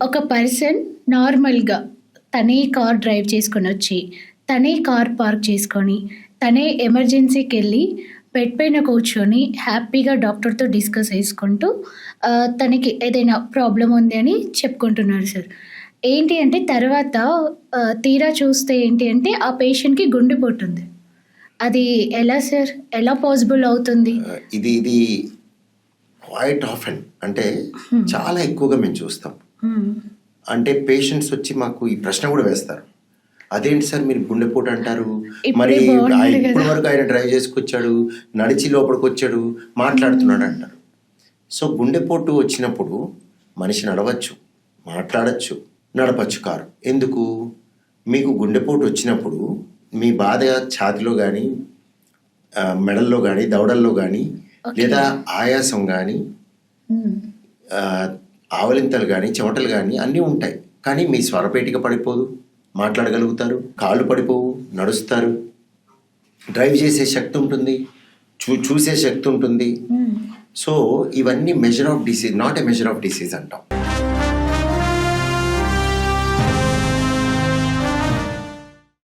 ఒక పర్సన్ నార్మల్‌గా తనే కార్ డ్రైవ్ చేసుకొనొచ్చి, తనే కార్ పార్క్ చేసుకొని, తనే ఎమర్జెన్సీకెళ్ళి బెడ్ పైన కూర్చొని హ్యాపీగా డాక్టర్‌తో డిస్కస్ చేసుకుంటూ తనకి ఏదైనా ప్రాబ్లమ్ ఉంది అని చెప్పుకుంటున్నారు సార్. ఏంటి అంటే తర్వాత తీరా చూస్తే ఏంటి అంటే ఆ పేషెంట్‌కి గుండెపోటుంది. అది ఎలా సార్? ఎలా పాసిబుల్ అవుతుంది? ఇది క్వైట్ ఆఫెన్ అంటే చాలా ఎక్కువగా మేము చూస్తాం. అంటే పేషెంట్స్ వచ్చి మాకు ఈ ప్రశ్న కూడా వేస్తారు. అదేంటి సార్ మీరు గుండెపోటు అంటారు, మరి ఇప్పుడే బాగున్నారు ఇప్పటి కదా! వరకు ఆయన డ్రైవ్ చేసుకొచ్చాడు, నడిచి లోపలికి వచ్చాడు, మాట్లాడుతున్నాడు అంటారు. సో గుండెపోటు వచ్చినప్పుడు మనిషి నడవచ్చు, మాట్లాడచ్చు, నడపచ్చు కారు. ఎందుకు? మీకు గుండెపోటు వచ్చినప్పుడు మీ బాధ ఛాతిలో కానీ, మెడల్లో కానీ, దవడల్లో కానీ, ఓకే. లేదా ఆయాసం కానీ, హ్మ్. ఆవలింతలు కానీ, చెమటలు కానీ అన్నీ ఉంటాయి. కానీ మీ స్వరపేటిక పడిపోదు, మాట్లాడగలుగుతారు, కాళ్ళు పడిపోవు, నడుస్తారు, డ్రైవ్ చేసే శక్తి ఉంటుంది, చూసే శక్తి ఉంటుంది. హ్మ్. సో ఇవన్నీ measure of disease, not a measure of disease అంటాం.